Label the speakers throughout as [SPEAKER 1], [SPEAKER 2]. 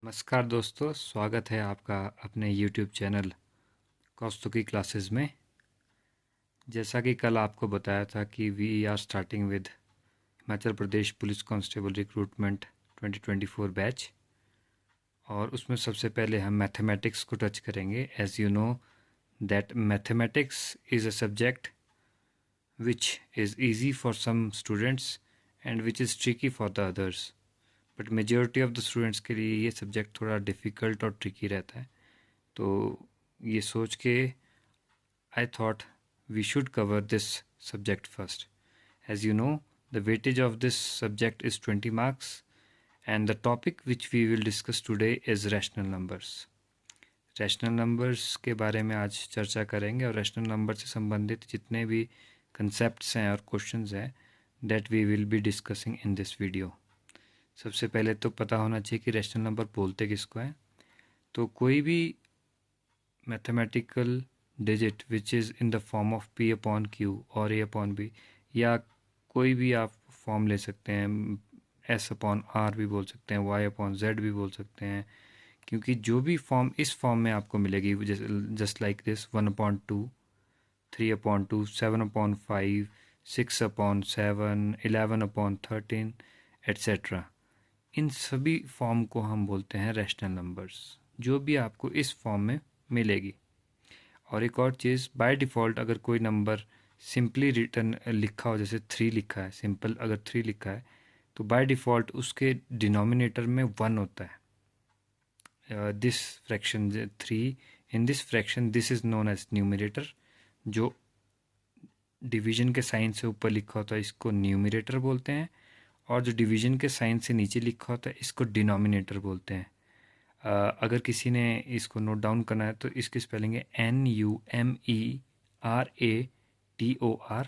[SPEAKER 1] नमस्कार दोस्तों, स्वागत है आपका अपने YouTube चैनल कौस्तुकी क्लासेस में। जैसा कि कल आपको बताया था कि we are starting with Himachal Pradesh police constable recruitment 2024 batch, और उसमें सबसे पहले हम मैथमेटिक्स को टच करेंगे। As you know that mathematics is a subject which is easy for some students and which is tricky for the others, but majority of the students के लिए ये सब्जेक्ट थोड़ा डिफ़िकल्ट और ट्रिकी रहता है। तो ये सोच के I thought we should cover this subject first. As you know, the weightage of this subject is 20 marks, and the topic which we will discuss today is rational numbers. Rational numbers के बारे में आज चर्चा करेंगे, और rational number से संबंधित जितने भी कंसेप्ट्स हैं और क्वेश्चंस हैं that we will be discussing in this video. सबसे पहले तो पता होना चाहिए कि रैशनल नंबर बोलते किसको हैं। तो कोई भी mathematical digit which is in the form of p upon q और a अपॉन b, या कोई भी आप फॉर्म ले सकते हैं, s अपॉन r भी बोल सकते हैं, y अपॉन z भी बोल सकते हैं, क्योंकि जो भी फॉर्म इस फॉर्म में आपको मिलेगी, जस्ट लाइक दिस 1/2, 3/2, 7/5, 6/7, 11/13 एट्सेट्रा, इन सभी फॉर्म को हम बोलते हैं रैशनल नंबर्स, जो भी आपको इस फॉर्म में मिलेगी। और एक और चीज़, बाय डिफ़ॉल्ट अगर कोई नंबर सिंपली रिटर्न लिखा हो, जैसे 3 लिखा है, सिंपल अगर 3 लिखा है, तो बाय डिफ़ॉल्ट उसके डिनोमिनेटर में 1 होता है। This fraction 3, in this fraction this is known as numerator. जो डिवीजन के साइन से ऊपर लिखा होता है इसको न्यूमरेटर बोलते हैं, और जो डिवीजन के साइन से नीचे लिखा होता है इसको डिनोमिनेटर बोलते हैं। अगर किसी ने इसको नोट डाउन करना है तो इसकी स्पेलिंग है NUMERATOR,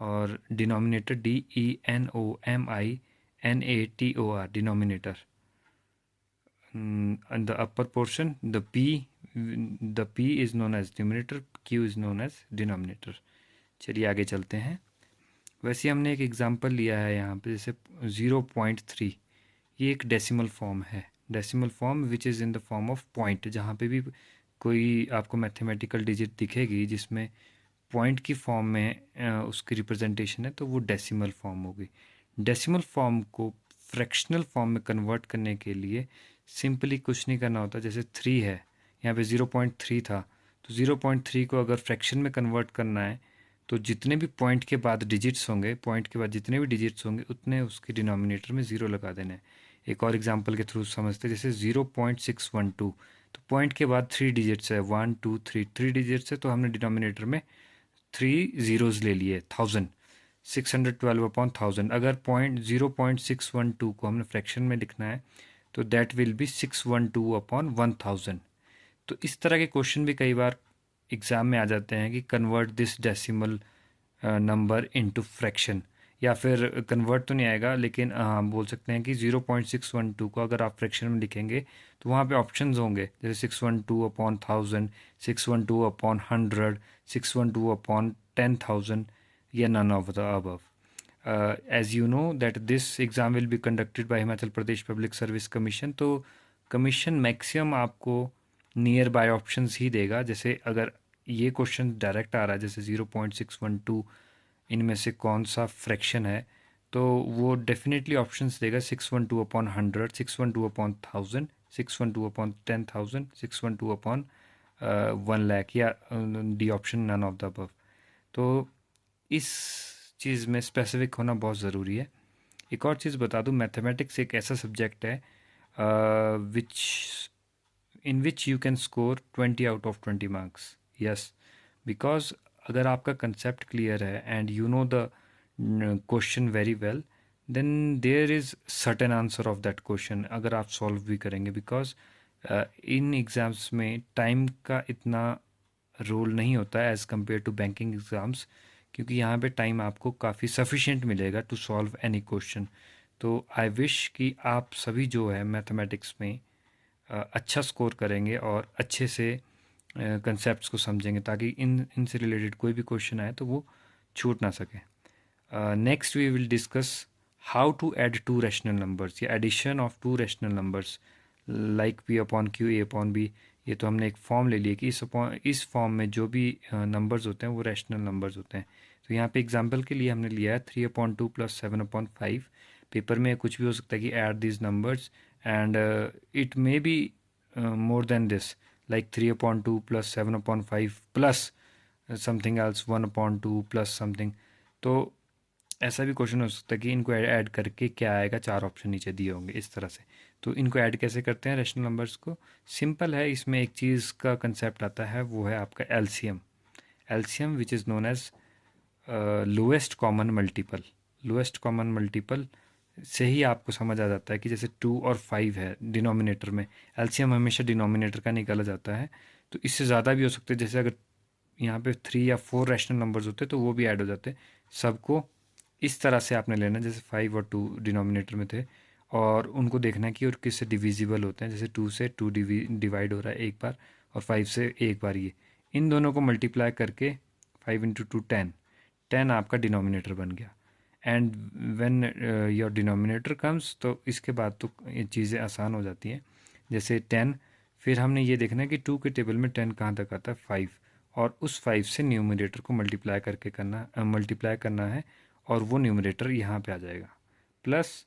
[SPEAKER 1] और denominator DENOMINATOR, denominator. And the upper portion, the P is known as numerator, Q is known as denominator। चलिए आगे चलते हैं। वैसे हमने एक एग्जांपल लिया है यहाँ पे, जैसे 0.3, ये एक डेसिमल फॉर्म है। Decimal form which is in the form of point. जहाँ पे भी कोई आपको मैथमेटिकल डिजिट दिखेगी जिसमें पॉइंट की फॉर्म में उसकी रिप्रेजेंटेशन है, तो वो डेसिमल फॉर्म होगी। डेसिमल फॉर्म को फ्रैक्शनल फॉर्म में कन्वर्ट करने के लिए सिंपली कुछ नहीं करना होता। जैसे 3 है, यहाँ पे 0.3 था, तो 0.3 को अगर फ्रैक्शन में कन्वर्ट करना है तो जितने भी पॉइंट के बाद डिजिट्स होंगे, पॉइंट के बाद जितने भी डिजिट्स होंगे उतने उसके डिनोमिनेटर में 0 लगा देना है। एक और एग्जांपल के थ्रू समझते हैं, जैसे 0.612, तो पॉइंट के बाद 3 डिजिट्स है, 1 2 3, 3 डिजिट्स है, तो हमने डिनोमिनेटर में 3 ज़ीरोज़ ले लिए, 1000, 612/1000। अगर 0.612 को हमने फ्रैक्शन में लिखना है तो दैट विल बी 612/1000। तो इस तरह के क्वेश्चन भी कई बार एग्ज़ाम में आ जाते हैं कि convert this decimal number into fraction, या फिर कन्वर्ट तो नहीं आएगा, लेकिन हम बोल सकते हैं कि 0.612 को अगर आप फ्रैक्शन में लिखेंगे तो वहाँ पे ऑप्शंस होंगे, जैसे 612/1000, 612/100, 612/10,000, या none of the above. As you know that this exam will be conducted by Himachal Pradesh Public Service Commission, तो कमीशन मैक्सिमम आपको नियर बाय ऑप्शंस ही देगा। जैसे अगर ये क्वेश्चन डायरेक्ट आ रहा है, जैसे 0.612 इनमें से कौन सा फ्रैक्शन है, तो वो डेफिनेटली ऑप्शंस देगा 612/100, 612/1000, 612/10,000, 612/1 लाख, या D option none of the above. तो इस चीज़ में स्पेसिफिक होना बहुत ज़रूरी है। एक और चीज़ बता दूं, मैथमेटिक्स एक ऐसा सब्जेक्ट है which in which you can score 20 out of 20 marks. Yes, because अगर आपका कंसेप्ट क्लियर है and you know the question very well, then there is certain answer of that question अगर आप सॉल्व भी करेंगे। बिकॉज इन एग्ज़ाम्स में time का इतना रोल नहीं होता है as compare to banking exams, क्योंकि यहाँ पे टाइम आपको काफ़ी सफिशिएंट मिलेगा टू सॉल्व एनी क्वेश्चन। तो आई विश कि आप सभी जो है मैथमेटिक्स में अच्छा स्कोर करेंगे और अच्छे से कंसेप्ट्स को समझेंगे, ताकि इनसे रिलेटेड कोई भी क्वेश्चन आए तो वो छूट ना सके। Next we will discuss how to add 2 rational numbers, या addition of 2 rational numbers, like P upon Q A upon B, ये तो हमने एक फॉर्म ले लिया कि इस फॉर्म में जो भी नंबर्स होते हैं वो रैशनल नंबर्स होते हैं। तो यहाँ पे एग्जांपल के लिए हमने लिया है 3/2 + 7/5। पेपर में कुछ भी हो सकता है कि add this numbers and it may be more than this, like 3/2 + 7/5 plus something else 1/2 plus something. तो ऐसा भी क्वेश्चन हो सकता है कि इनको ऐड करके क्या आएगा, 4 ऑप्शन नीचे दिए होंगे इस तरह से। तो इनको ऐड कैसे करते हैं रैशनल नंबर्स को? सिंपल है, इसमें एक चीज़ का कंसेप्ट आता है, वो है आपका LCM. LCM which is known as lowest common multiple. Lowest common multiple से ही आपको समझ आ जाता है कि जैसे 2 और 5 है डिनोमिनेटर में, एलसीएम हमेशा डिनोमिनेटर का निकाला जाता है। तो इससे ज़्यादा भी हो सकते हैं, जैसे अगर यहाँ पे 3 या 4 रैशनल नंबर्स होते तो वो भी ऐड हो जाते। सबको इस तरह से आपने लेना, जैसे 5 और 2 डिनोमिनेटर में थे, और उनको देखना है कि और किससे डिविजिबल होते हैं। जैसे 2 से 2 डिवाइड हो रहा है एक बार, और 5 से एक बार। ये इन दोनों को मल्टीप्लाई करके 5 × 2 10, 10 आपका डिनोमिनेटर बन गया। And when your denominator comes, तो इसके बाद तो ये चीज़ें आसान हो जाती हैं। जैसे 10, फिर हमने ये देखना है कि 2 के टेबल में 10 कहाँ तक आता है, 5, और उस 5 से न्यूमरेटर को मल्टीप्लाई करके मल्टीप्लाई करना है, और वो न्यूमरेटर यहाँ पे आ जाएगा। प्लस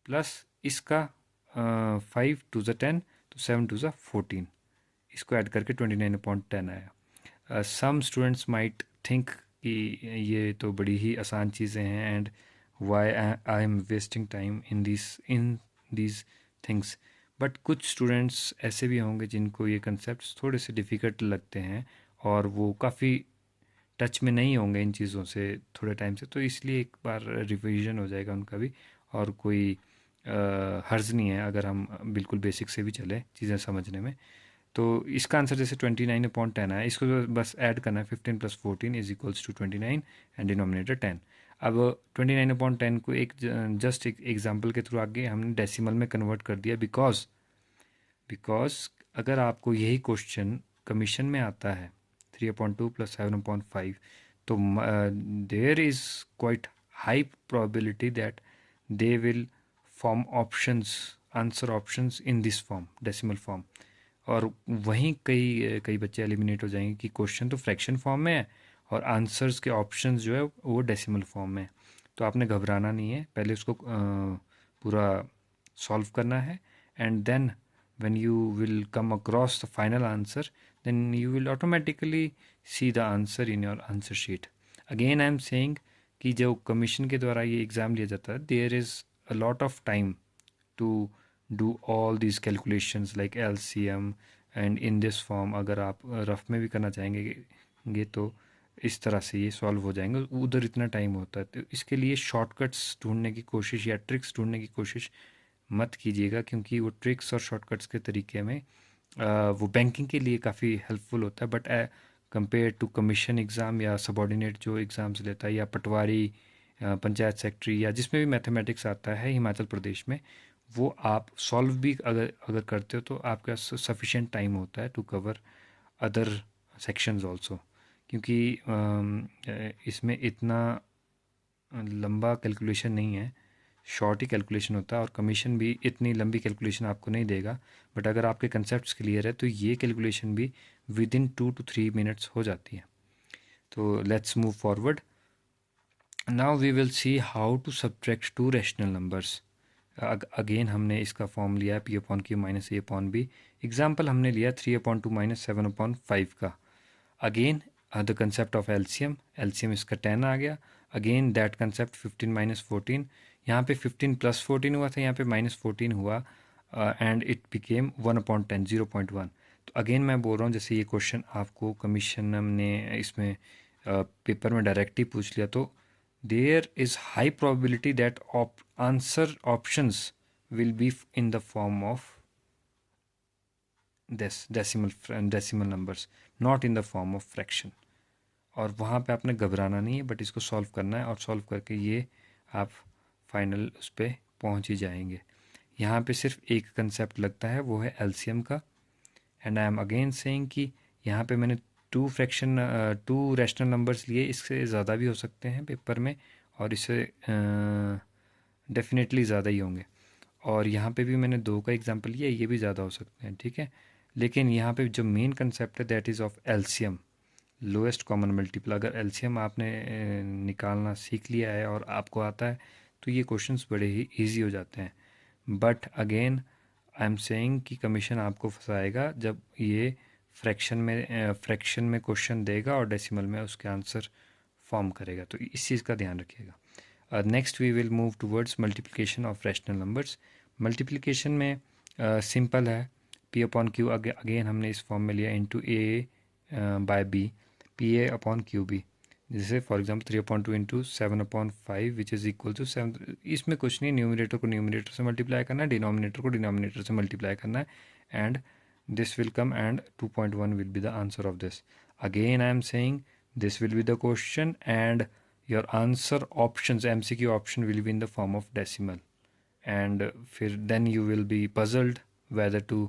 [SPEAKER 1] प्लस इसका 5 × 2 = 10, तो 7 × 2 = 14, इसको ऐड करके 29/10 आया। सम स्टूडेंट्स माइट थिंक कि ये तो बड़ी ही आसान चीज़ें हैं, and why I am wasting time in these things. But कुछ स्टूडेंट्स ऐसे भी होंगे जिनको ये कंसेप्ट थोड़े से डिफ़िकल्ट लगते हैं, और वो काफ़ी टच में नहीं होंगे इन चीज़ों से थोड़े टाइम से, तो इसलिए एक बार रिवीजन हो जाएगा उनका भी, और कोई हर्ज नहीं है अगर हम बिल्कुल बेसिक से भी चले चीज़ें समझने में। तो इसका आंसर जैसे 29/10 है, इसको तो बस ऐड करना है, 15 + 14 = 29 एंड डिनोमिनेटर 10। अब 29/10 को एक जस्ट एक एग्जाम्पल के थ्रू आगे हमने डेसिमल में कन्वर्ट कर दिया, बिकॉज अगर आपको यही क्वेश्चन कमीशन में आता है 3/2 + 7/5, तो there is quite high probability that they will form options, answer options in this form, decimal form. और वहीं कई कई बच्चे एलिमिनेट हो जाएंगे कि क्वेश्चन तो फ्रैक्शन फॉर्म में है और आंसर्स के ऑप्शंस जो है वो डेसिमल फॉर्म में है। तो आपने घबराना नहीं है, पहले उसको पूरा सॉल्व करना है, and then when you will come across the final answer, then you will automatically see the answer in your answer sheet. Again I am saying कि जो कमीशन के द्वारा ये एग्ज़ाम लिया जाता है, there is a lot of time to do all these calculations like LCM and in this form। अगर आप रफ में भी करना चाहेंगे तो इस तरह से ये सॉल्व हो जाएंगे, उधर इतना टाइम होता है। तो इसके लिए शॉर्टकट्स ढूंढने की कोशिश या ट्रिक्स ढूंढने की कोशिश मत कीजिएगा, क्योंकि वो ट्रिक्स और शॉर्टकट्स के तरीके में वो बैंकिंग के लिए काफ़ी हेल्पफुल होता है, but compare to commission exam या सबॉर्डिनेट जो एग्ज़ाम्स लेता है, या पटवारी, पंचायत सेक्रेटरी, या जिसमें भी मैथमेटिक्स आता है हिमाचल प्रदेश में, वो आप सॉल्व भी अगर अगर करते हो तो आपका सफिशेंट टाइम होता है to cover other sections also, क्योंकि इसमें इतना लंबा कैलकुलेशन नहीं है, शॉर्ट ही कैलकुलेशन होता है, और कमीशन भी इतनी लंबी कैलकुलेशन आपको नहीं देगा। बट अगर आपके कंसेप्ट्स क्लियर है तो ये कैलकुलेशन भी विद इन 2 to 3 मिनट्स हो जाती है। तो let's move forward. Now we will see how to subtract two rational numbers. Again हमने इसका फॉर्म लिया है P/Q - A/B। एग्जाम्पल हमने लिया 3/2 - 7/5 का। Again the concept of LCM, LCM इसका 10 आ गया। अगेन दैट कंसेप्ट 15 - 14, यहाँ पे 15 + 14 हुआ था, यहाँ पे -14 हुआ, एंड इट बिकेम 1/10, 0.1। तो अगेन मैं बोल रहा हूँ, जैसे ये क्वेश्चन आपको कमीशन ने इसमें पेपर में डायरेक्ट ही पूछ लिया, तो there is high probability that answer options will be in the form of decimal numbers, not in the form of fraction. और वहाँ पे आपने घबराना नहीं है, बट इसको सॉल्व करना है, और सॉल्व करके ये आप फाइनल उस पर पहुँच ही जाएंगे। यहाँ पे सिर्फ एक कंसेप्ट लगता है, वो है एलसीएम का। And I am again saying कि यहाँ पे मैंने टू रैशनल नंबर्स लिए, इससे ज़्यादा भी हो सकते हैं पेपर में, और इससे डेफिनेटली ज़्यादा ही होंगे। और यहाँ पे भी मैंने 2 का एग्जांपल लिया, ये भी ज़्यादा हो सकते हैं, ठीक है। लेकिन यहाँ पे जो मेन कंसेप्ट है that is of LCM, lowest common multiple. अगर एलसीएम आपने निकालना सीख लिया है और आपको आता है तो ये क्वेश्चंस बड़े ही ईजी हो जाते हैं। But again I am saying कि कमीशन आपको फंसाएगा जब ये फ्रैक्शन में क्वेश्चन देगा और डेसिमल में उसके आंसर फॉर्म करेगा, तो इस चीज़ का ध्यान रखिएगा। Next we will move towards multiplication of rational numbers. Multiplication में सिंपल है, पी अपॉन क्यू अगेन हमने इस फॉर्म में लिया into A by B, P A upon Q B. जैसे for example 3/2 into 7/5 which is equal to 7। इसमें कुछ नहीं, न्यूमिनेटर को न्यूमिनेटर से मल्टीप्लाई करना है, डिनोमिनेटर को डिनोमिनेटर से मल्टीप्लाई करना है, and this will come and 2.1 will be the answer of this. Again I am saying this will be the question and your answer options, MCQ option will be in the form of decimal, and then you will be puzzled whether to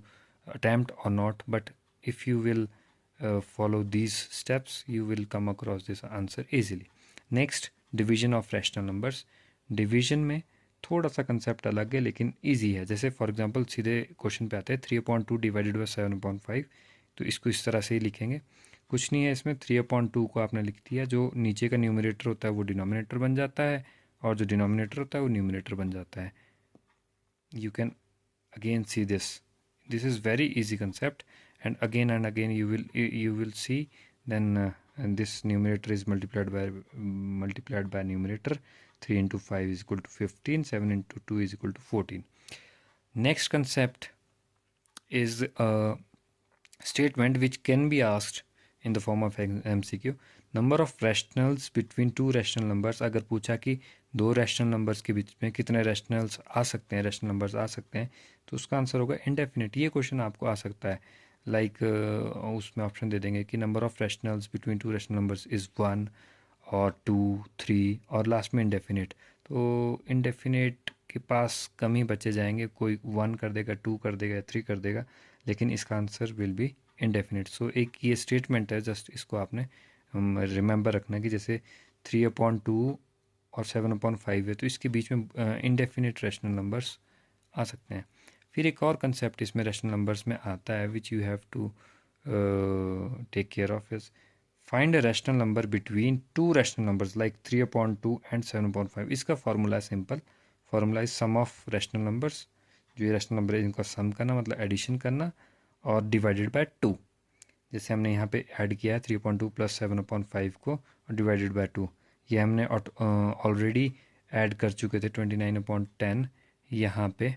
[SPEAKER 1] attempt or not, but if you will follow these steps you will come across this answer easily. Next, division of rational numbers. division में थोड़ा सा concept अलग है लेकिन easy है। जैसे for example सीधे question पे आते हैं 3/2 डिवाइडेड बाई 7/5, तो इसको इस तरह से ही लिखेंगे। कुछ नहीं है इसमें, 3/2 को आपने लिख दिया, जो नीचे का न्यूमरेटर होता है वो डिनोमिनेटर बन जाता है और जो डिनोमिनेटर होता है वो न्यूमरेटर बन जाता है। You can again see this is very easy concept, and again you will see then this numerator is multiplied by numerator. 3 into 5 is equal to 15, 7 into 2 is equal to 14. Next concept is a statement which can be asked in the form of MCQ. Number of rationals between two rational numbers. अगर पूछा कि 2 rational numbers के बीच में कितने rationals आ सकते हैं, rational numbers आ सकते हैं, तो उसका आंसर होगा इनडेफिनिट। ये क्वेश्चन आपको आ सकता है, लाइक उसमें ऑप्शन दे देंगे कि number of rationals between 2 rational numbers is 1 और 2, 3 और लास्ट में इनडेफिनिट। तो इनडेफिनिट के पास कम ही बचे जाएंगे, कोई 1 कर देगा, 2 कर देगा, 3 कर देगा, लेकिन इसका आंसर विल बी इनडेफिनिट। सो एक ये स्टेटमेंट है, जस्ट इसको आपने रिमेंबर रखना कि जैसे 3/2 और 7/5 है तो इसके बीच में इनडेफिनिट रैशनल नंबर्स आ सकते हैं। फिर एक और कंसेप्ट इसमें रैशनल नंबर्स में आता है which you have to take care of is find a rational number between 2 rational numbers like 3/2 and 7/5। इसका फार्मूला है simple, formula is sum of rational numbers. जो ये रैशनल नंबर है इनका सम करना मतलब एडिशन करना और डिवाइडेड बाय 2। जैसे हमने यहाँ पे ऐड किया है 3/2 प्लस 7/5 को और डिवाइडेड बाय 2, ये हमने ऑलरेडी ऐड कर चुके थे 29/10 यहाँ पे।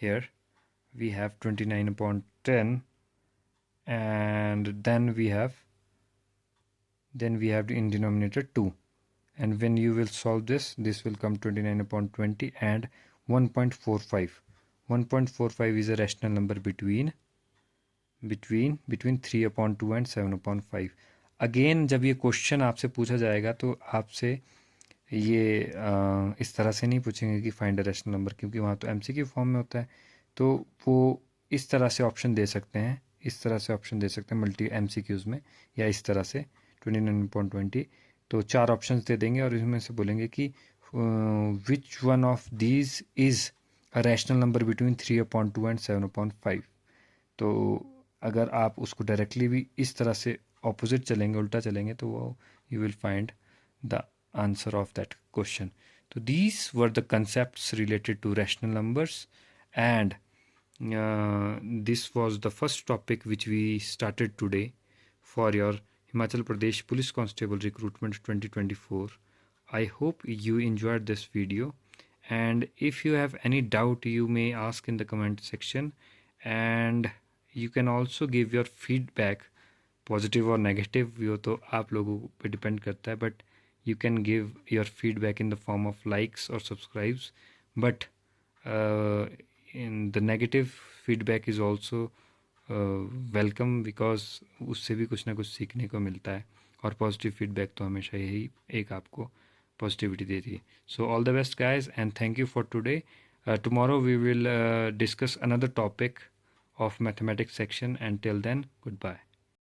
[SPEAKER 1] here we have 29/10 and then we have in denominator 2, and when you will solve this will come 29/20 and 1.45. 1.45 is a rational number between 3/2 and 7/5। Again जब ये क्वेश्चन आपसे पूछा जाएगा तो आपसे ये इस तरह से नहीं पूछेंगे कि फाइंड अ रैशनल नंबर, क्योंकि वहाँ तो एमसीक्यू फॉर्म में होता है। तो वो इस तरह से ऑप्शन दे सकते हैं, इस तरह से ऑप्शन दे सकते हैं मल्टी एमसीक्यूज़ में, या इस तरह से 29/20। तो 4 ऑप्शंस दे देंगे और इसमें से बोलेंगे कि which one of these is a rational number between 3/2 and 7/5। तो अगर आप उसको डायरेक्टली भी इस तरह से ऑपोजिट चलेंगे, उल्टा चलेंगे, तो वो you will find the answer of that question. So these were the concepts related to rational numbers, and this was the first topic which we started today for your Himachal Pradesh Police Constable Recruitment 2024. I hope you enjoyed this video, and if you have any doubt you may ask in the comment section, and you can also give your feedback, positive और negative वो तो आप लोगों पे depend करता है, but you can give your feedback in the form of likes or subscribes, but in the negative feedback is also welcome, because उससे भी कुछ ना कुछ सीखने को मिलता है, और पॉजिटिव फीडबैक तो हमेशा यही एक आपको पॉजिटिविटी देती है। So all the best guys and thank you for today. tomorrow we will discuss another topic of mathematics section, and till then goodbye.